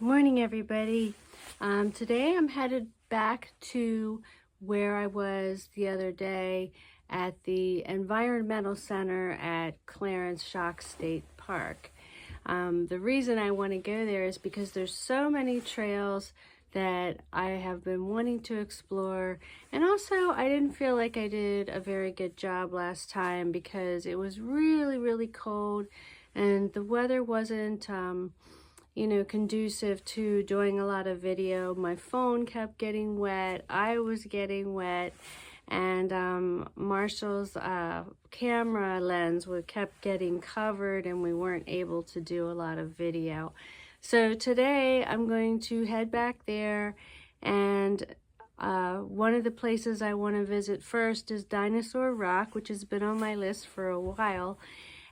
Morning, everybody. Today I'm headed back to where I was the other day at the Environmental Center at Clarence Shock State Park. The reason I want to go there is because there's so many trails that I have been wanting to explore, and also I didn't feel like I did a very good job last time because it was really cold and the weather wasn't conducive to doing a lot of video. My phone kept getting wet, I was getting wet, and Marshall's camera lens kept getting covered and we weren't able to do a lot of video. So today I'm going to head back there, and one of the places I want to visit first is Dinosaur Rock, which has been on my list for a while.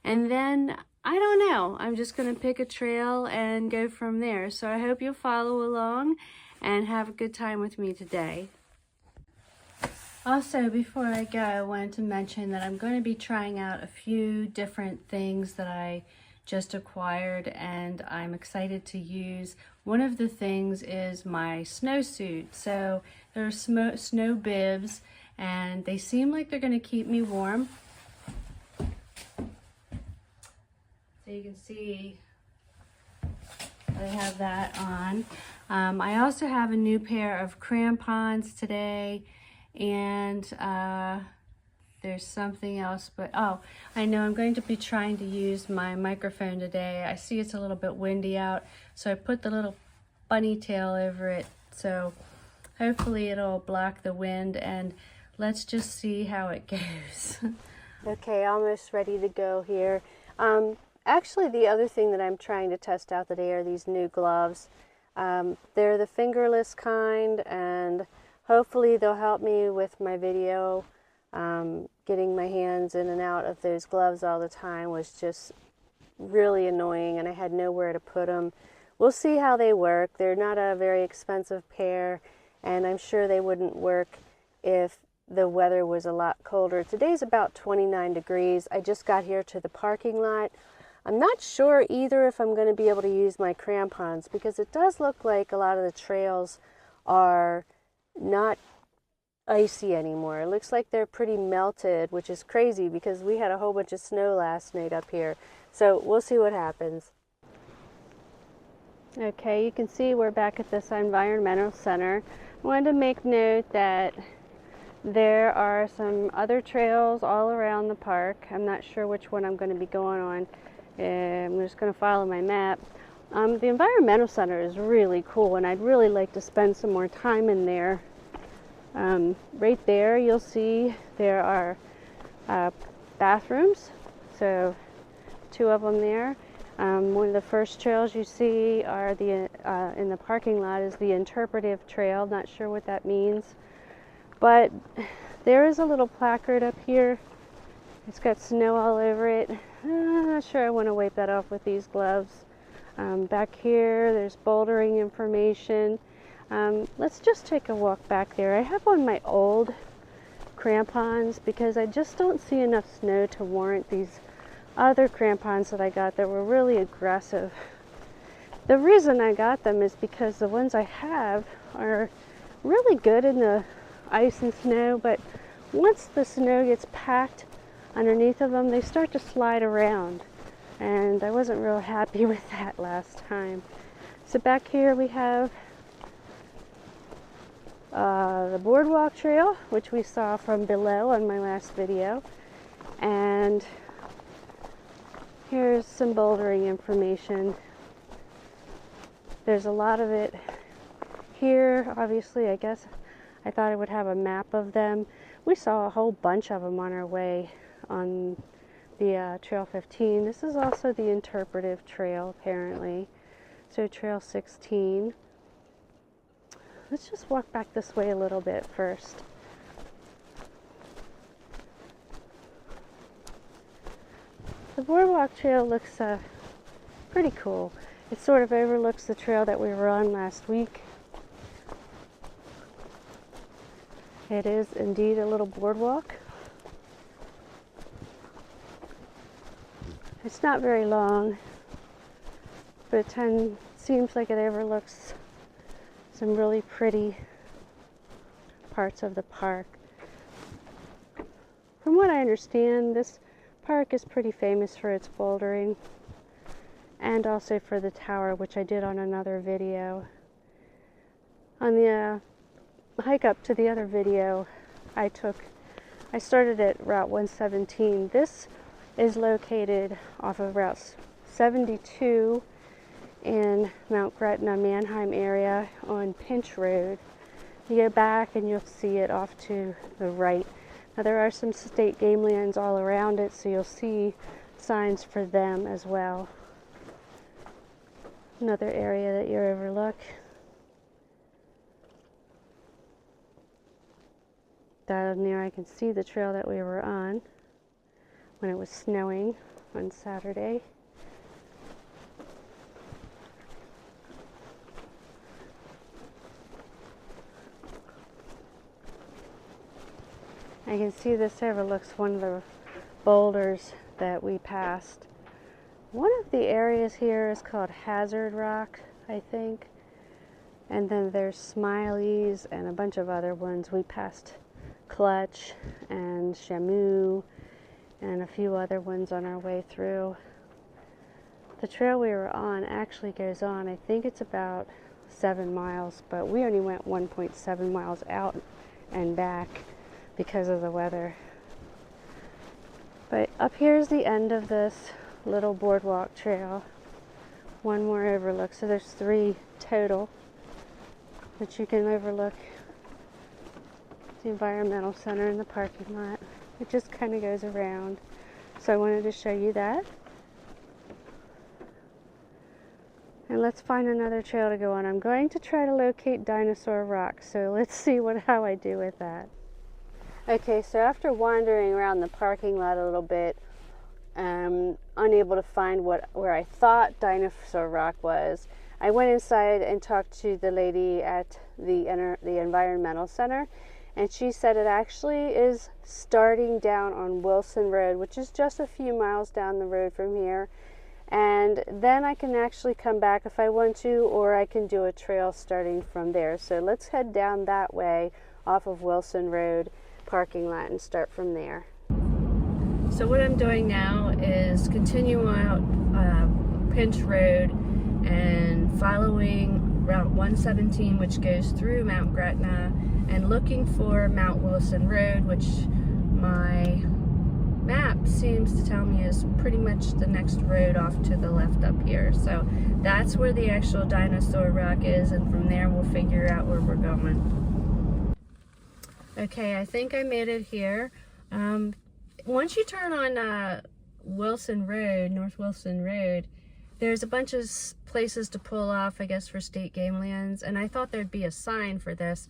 And then, I don't know, I'm just going to pick a trail and go from there. So I hope you'll follow along and have a good time with me today. Also, before I go, I wanted to mention that I'm going to be trying out a few different things that I just acquired and I'm excited to use. One of the things is my snowsuit. So there are snow bibs and they seem like they're going to keep me warm. So you can see I have that on. I also have a new pair of crampons today, and there's something else, but oh, I know I'm going to be trying to use my microphone today. I see it's a little bit windy out, so I put the little bunny tail over it, so hopefully it'll block the wind, and let's just see how it goes. Okay, almost ready to go here. Actually, the other thing that I'm trying to test out today are these new gloves. They're the fingerless kind, and hopefully they'll help me with my video. Getting my hands in and out of those gloves all the time was just really annoying, and I had nowhere to put them. We'll see how they work. They're not a very expensive pair, and I'm sure they wouldn't work if the weather was a lot colder. Today's about 29 degrees. I just got here to the parking lot. I'm not sure either if I'm going to be able to use my crampons because it does look like a lot of the trails are not icy anymore. It looks like they're pretty melted, which is crazy because we had a whole bunch of snow last night up here. So we'll see what happens. Okay, you can see we're back at this environmental center. I wanted to make note that there are some other trails all around the park. I'm not sure which one I'm going to be going on. I'm just going to follow my map. The environmental center is really cool, and I'd really like to spend some more time in there. Right there you'll see there are bathrooms, so 2 of them there. One of the first trails you see are in the parking lot is the interpretive trail. Not sure what that means, but there is a little placard up here. It's got snow all over it. I'm not sure I want to wipe that off with these gloves. Back here there's bouldering information. Let's just take a walk back there. I have on my old crampons because I just don't see enough snow to warrant these other crampons that I got that were really aggressive. The reason I got them is because the ones I have are really good in the ice and snow, but once the snow gets packed underneath of them, they start to slide around, and I wasn't real happy with that last time. So back here we have the boardwalk trail, which we saw from below on my last video, and here's some bouldering information. There's a lot of it here. Obviously, I guess I thought I would have a map of them. We saw a whole bunch of them on our way on the Trail 15. This is also the interpretive trail, apparently. So Trail 16. Let's just walk back this way a little bit first. The boardwalk trail looks pretty cool. It sort of overlooks the trail that we were on last week. It is indeed a little boardwalk. It's not very long. but it seems like it overlooks some really pretty parts of the park. From what I understand, this park is pretty famous for its bouldering and also for the tower, which I did on another video. On the hike up to the other video I started at Route 117. This is located off of Route 72 in Mount Gretna, Mannheim area on Pinch Road. You go back and you'll see it off to the right. Now there are some state game lands all around it, so you'll see signs for them as well. Another area that you overlook. Down there I can see the trail that we were on when it was snowing on Saturday. I can see this overlooks one of the boulders that we passed. One of the areas here is called Hazard Rock, I think. And then there's Smiley's and a bunch of other ones. We passed Clutch and Shamu and a few other ones on our way through. The trail we were on actually goes on, I think it's about 7 miles, but we only went 1.7 miles out and back because of the weather. But up here is the end of this little boardwalk trail. One more overlook, so there's 3 total that you can overlook. The environmental center and the parking lot. It just kind of goes around. So I wanted to show you that. And let's find another trail to go on. I'm going to try to locate Dinosaur Rock, so let's see how I do with that. Okay, so after wandering around the parking lot a little bit, unable to find where I thought Dinosaur Rock was, I went inside and talked to the lady at the environmental center, and she said it actually is starting down on Wilson Road, which is just a few miles down the road from here, and then I can actually come back if I want to, or I can do a trail starting from there. So let's head down that way off of Wilson Road parking lot and start from there. So what I'm doing now is continue out Pinch Road and following Route 117, which goes through Mount Gretna, and looking for Mount Wilson Road, which my map seems to tell me is pretty much the next road off to the left up here. So that's where the actual Dinosaur Rock is, and from there we'll figure out where we're going. Okay, I think I made it here. Once you turn on Wilson Road, North Wilson Road, there's a bunch of places to pull off, I guess, for state game lands, and I thought there'd be a sign for this.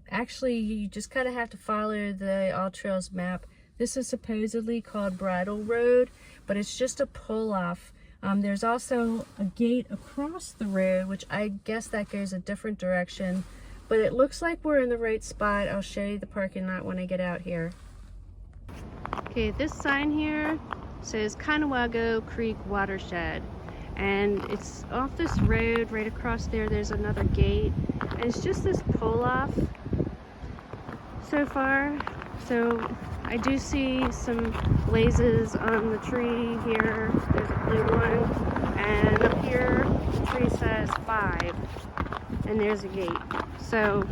Actually, you just kind of have to follow the Alltrails map. This is supposedly called Bridle Road, but it's just a pull off. There's also a gate across the road, which I guess that goes a different direction, but it looks like we're in the right spot. I'll show you the parking lot when I get out here. Okay, this sign here says Conewago Creek Watershed, and it's off this road. Right across there's another gate, and it's just this pull off so far. So I do see some blazes on the tree here. There's a blue one, and up here the tree says 5, and there's a gate. So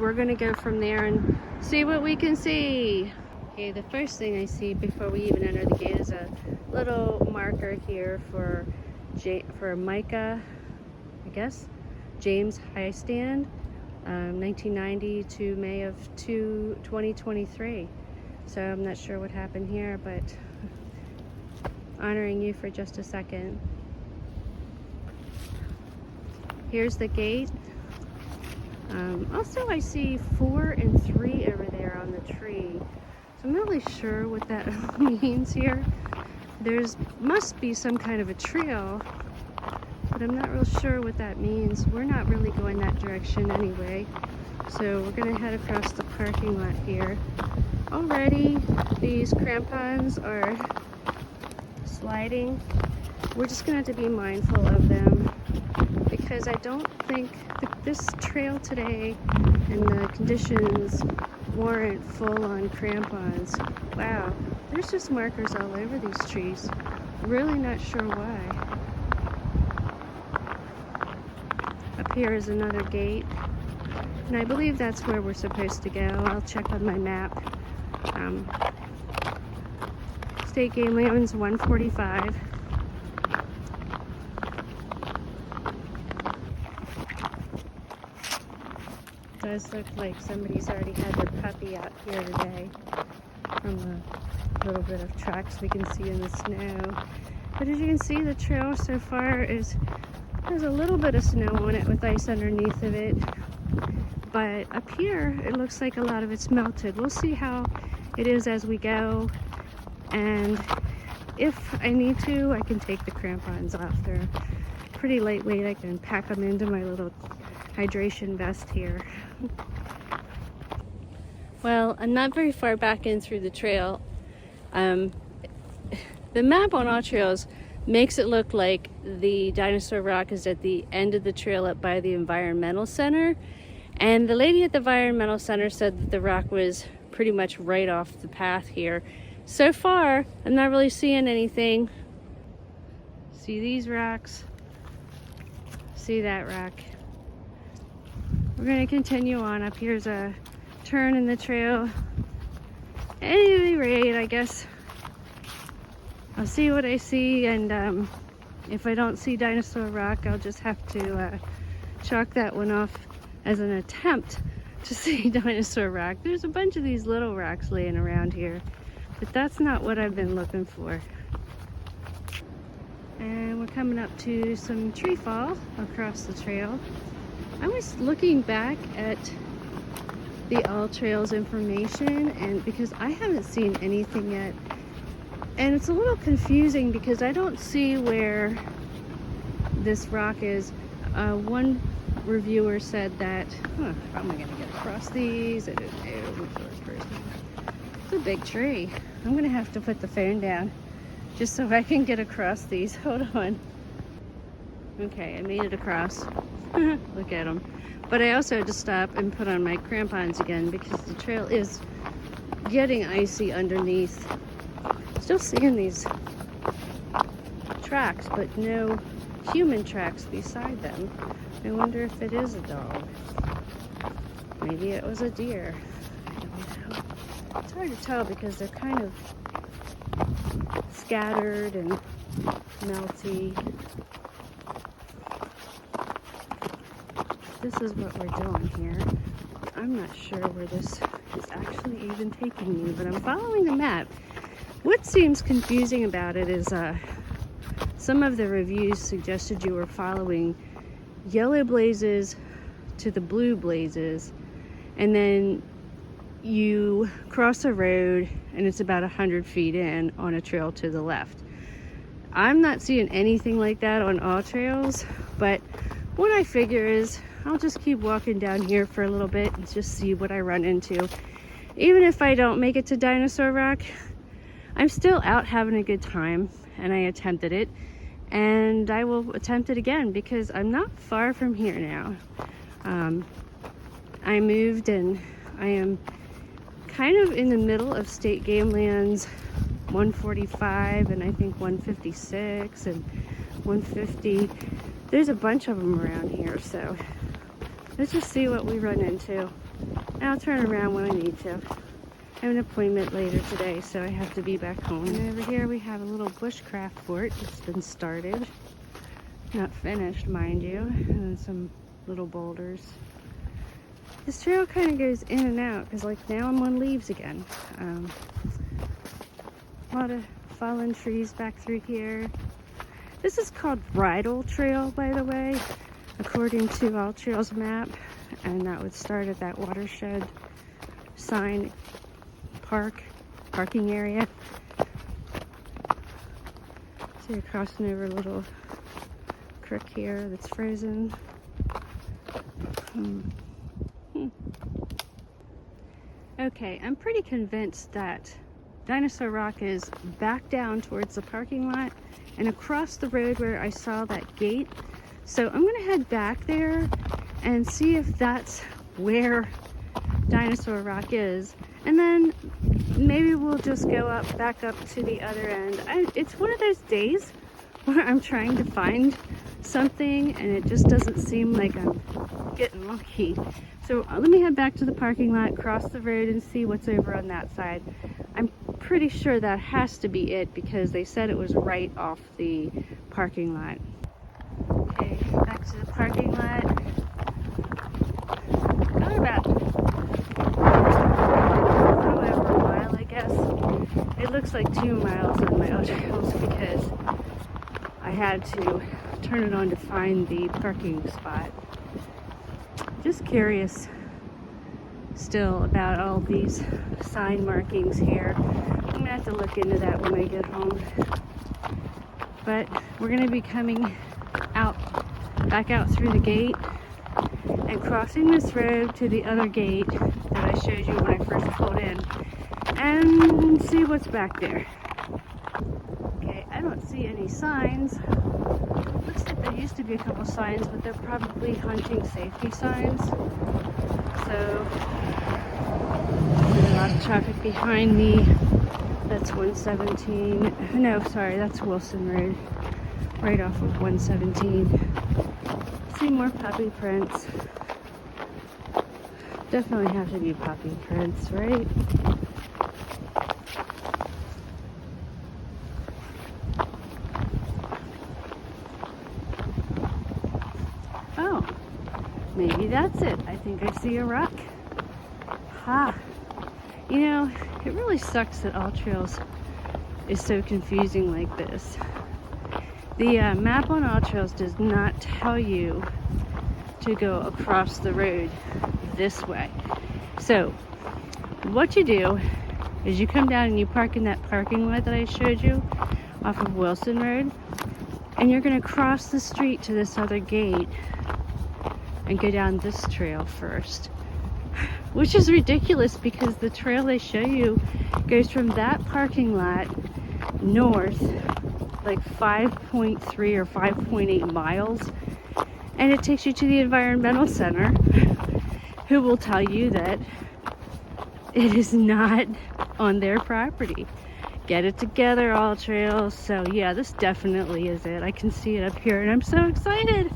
we're gonna go from there and see what we can see. Okay, the first thing I see before we even enter the gate is a little marker here for Micah, I guess, James High Stand, 1990 to May of 2023. So I'm not sure what happened here, but honoring you for just a second. Here's the gate. Also, I see 4 and 3 over there on the tree. So I'm not really sure what that means here. Must be some kind of a trail, but I'm not real sure what that means. We're not really going that direction anyway. So we're gonna head across the parking lot here. Already, these crampons are sliding. we're just gonna have to be mindful of them, because I don't think this trail today and the conditions warrant full-on crampons. Wow, there's just markers all over these trees. Really not sure why. Up here is another gate, and I believe that's where we're supposed to go. I'll check on my map. State Game Lands 145. Does look like somebody's already had their puppy out here today from the little bit of tracks we can see in the snow. But as you can see, the trail so far there's a little bit of snow on it with ice underneath of it. But up here, it looks like a lot of it's melted. We'll see how it is as we go. And if I need to, I can take the crampons off. They're pretty lightweight. I can pack them into my little hydration vest here. Well, I'm not very far back in through the trail. The map on Alltrails makes it look like the Dinosaur Rock is at the end of the trail up by the Environmental Center. And the lady at the Environmental Center said that the rock was pretty much right off the path here. So far, I'm not really seeing anything. See these rocks? See that rock? We're gonna continue on. Up here's a turn in the trail. At any rate, I guess I'll see what I see, and if I don't see Dinosaur Rock, I'll just have to chalk that one off as an attempt to see Dinosaur Rock. There's a bunch of these little rocks laying around here, but that's not what I've been looking for. And we're coming up to some tree fall across the trail. I was looking back at the Alltrails information, and because I haven't seen anything yet, and it's a little confusing because I don't see where this rock is. One reviewer said that, how am I going to get across these? I don't know. It's a big tree. I'm going to have to put the phone down just so I can get across these. Hold on. Okay, I made it across. Look at them. But I also had to stop and put on my crampons again because the trail is getting icy underneath. Still seeing these tracks, but no human tracks beside them. I wonder if it is a dog. Maybe it was a deer. I don't know. It's hard to tell because they're kind of scattered and melty. This is what we're doing here. I'm not sure where this is actually even taking me, but I'm following the map. What seems confusing about it is some of the reviews suggested you were following yellow blazes to the blue blazes, and then you cross a road and it's about 100 feet in on a trail to the left. I'm not seeing anything like that on Alltrails, but what I figure is I'll just keep walking down here for a little bit and just see what I run into. Even if I don't make it to Dinosaur Rock, I'm still out having a good time, and I attempted it, and I will attempt it again because I'm not far from here now. I moved, and I am kind of in the middle of State Game Lands 145 and I think 156 and 150. There's a bunch of them around here, so let's just see what we run into. And I'll turn around when I need to. I have an appointment later today, so I have to be back home. And over here we have a little bushcraft fort that's been started. Not finished, mind you. And some little boulders. This trail kind of goes in and out, because like now I'm on leaves again. A lot of fallen trees back through here. This is called Bridle Trail, by the way, according to Alltrails map. And that would start at that watershed sign. Parking area. So you're crossing over a little creek here that's frozen. Okay, I'm pretty convinced that Dinosaur Rock is back down towards the parking lot and across the road where I saw that gate. So I'm gonna head back there and see if that's where Dinosaur Rock is. And then maybe we'll just go back up to the other end. It's one of those days where I'm trying to find something and it just doesn't seem like I'm getting lucky. So let me head back to the parking lot, cross the road, and see what's over on that side. I'm pretty sure that has to be it because they said it was right off the parking lot. Okay, back to the parking lot. Got about a mile, I guess. It looks like 2 miles on my Alltrails because I had to turn it on to find the parking spot. Just curious still about all these sign markings here. I'm gonna have to look into that when I get home. But we're gonna be coming back out through the gate and crossing this road to the other gate that I showed you when I first pulled in and see what's back there. Okay, I don't see any signs. Looks like there used to be a couple signs, but they're probably hunting safety signs. So there's a lot of traffic behind me. That's 117. No, sorry, that's Wilson Road, right off of 117. See more puppy prints. Definitely have to be puppy prints, right? Oh, maybe that's it. I think I see a rock. Ha! You know, it really sucks that Alltrails is so confusing like this. The map on Alltrails does not tell you to go across the road this way. So, what you do is you come down and you park in that parking lot that I showed you off of Wilson Road, and you're going to cross the street to this other gate and go down this trail first. Which is ridiculous because the trail they show you goes from that parking lot north like 5.3 or 5.8 miles, and it takes you to the environmental center, who will tell you that it is not on their property. Get it together, Alltrails. So yeah, this definitely is it. I can see it up here and I'm so excited.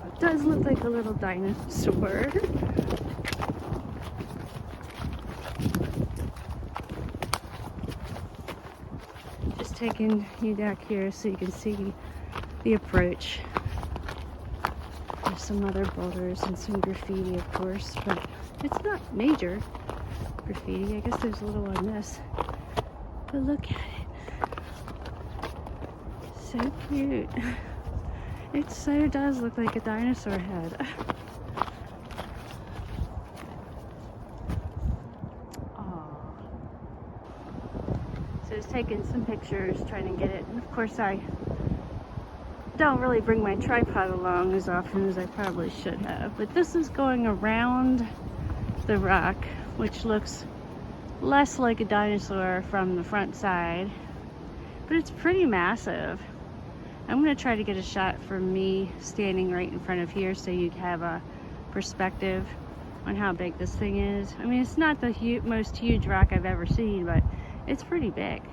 It does look like a little dinosaur. Just taking you back here so you can see the approach. There's some other boulders and some graffiti, of course, but it's not major graffiti. I guess there's a little on this, but look at it. So cute. It so does look like a dinosaur head. Aww. So I was taking some pictures, trying to get it. And of course I don't really bring my tripod along as often as I probably should have. But this is going around the rock, which looks less like a dinosaur from the front side. But it's pretty massive. I'm going to try to get a shot from me standing right in front of here so you have a perspective on how big this thing is. I mean, it's not the most huge rock I've ever seen, but it's pretty big.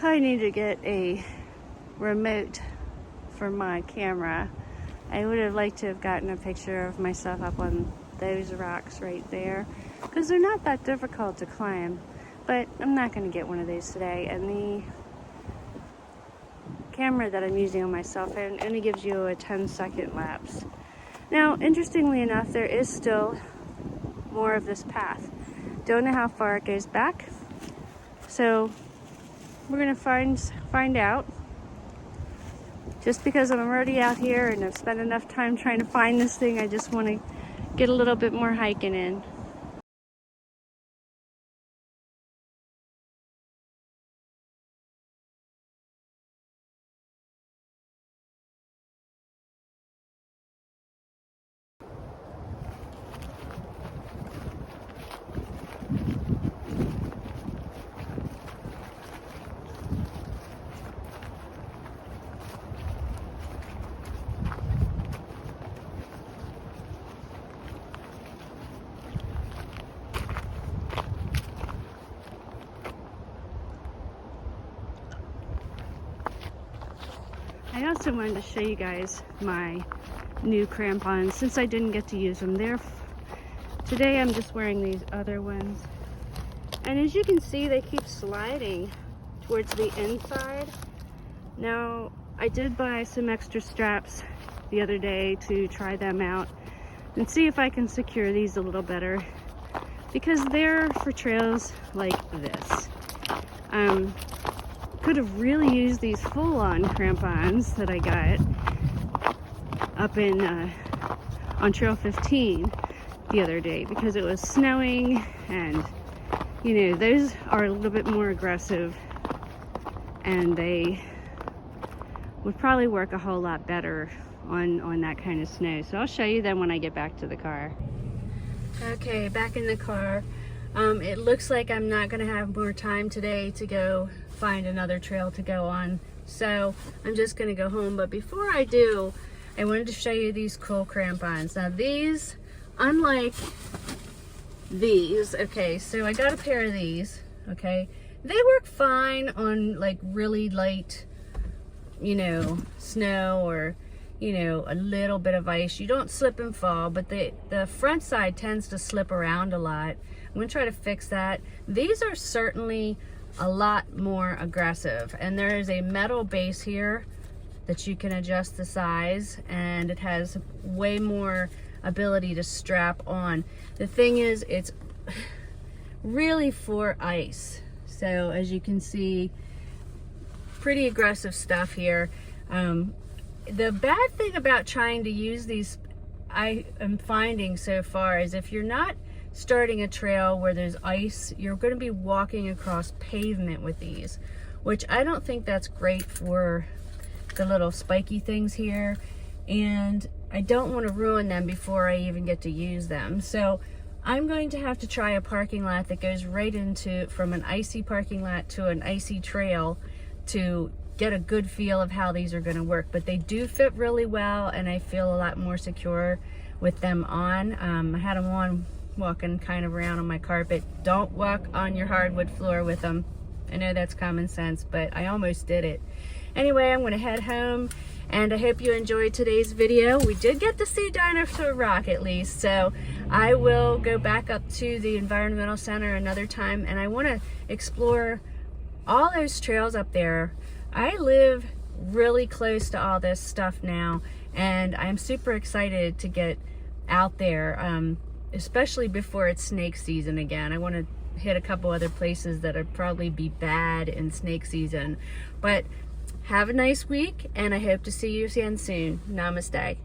I need to get a remote for my camera. I would have liked to have gotten a picture of myself up on those rocks right there because they're not that difficult to climb, but I'm not going to get one of these today. And the camera that I'm using on my cell phone only gives you a 10-second lapse. Now, interestingly enough, there is still more of this path. Don't know how far it goes back, so we're gonna find out. Just because I'm already out here and I've spent enough time trying to find this thing, I just want to get a little bit more hiking in. I also wanted to show you guys my new crampons since I didn't get to use them. Today I'm just wearing these other ones. And as you can see, they keep sliding towards the inside. Now, I did buy some extra straps the other day to try them out and see if I can secure these a little better, because they're for trails like this. Could have really used these full-on crampons that I got up in on Trail 15 the other day, because it was snowing, and you know, those are a little bit more aggressive and they would probably work a whole lot better on that kind of snow. So I'll show you them when I get back to the car. Okay, back in the car. It looks like I'm not gonna have more time today to go find another trail to go on, so I'm just gonna go home. But before I do, I wanted to show you these cool crampons. Now these, unlike these, okay, so I got a pair of these, okay, they work fine on like really light, you know, snow, or you know, a little bit of ice. You don't slip and fall, but the front side tends to slip around a lot. I'm gonna try to fix that. These are certainly a lot more aggressive, and there is a metal base here that you can adjust the size, and it has way more ability to strap on. The thing is, it's really for ice. So as you can see, pretty aggressive stuff here. The bad thing about trying to use these, I am finding so far, is if you're not starting a trail where there's ice, you're going to be walking across pavement with these, which I don't think that's great for the little spiky things here, and I don't want to ruin them before I even get to use them. So I'm going to have to try a parking lot that goes right into, from an icy parking lot to an icy trail, to get a good feel of how these are going to work. But they do fit really well, and I feel a lot more secure with them on. I had them on walking kind of around on my carpet. Don't walk on your hardwood floor with them. I know that's common sense, but I almost did it. Anyway, I'm going to head home, and I hope you enjoyed today's video. We did get to see Dinosaur Rock at least, so I will go back up to the Environmental Center another time, and I want to explore all those trails up there. I live really close to all this stuff now, and I'm super excited to get out there, especially before it's snake season again. I want to hit a couple other places that would probably be bad in snake season. But have a nice week, and I hope to see you again soon. Namaste.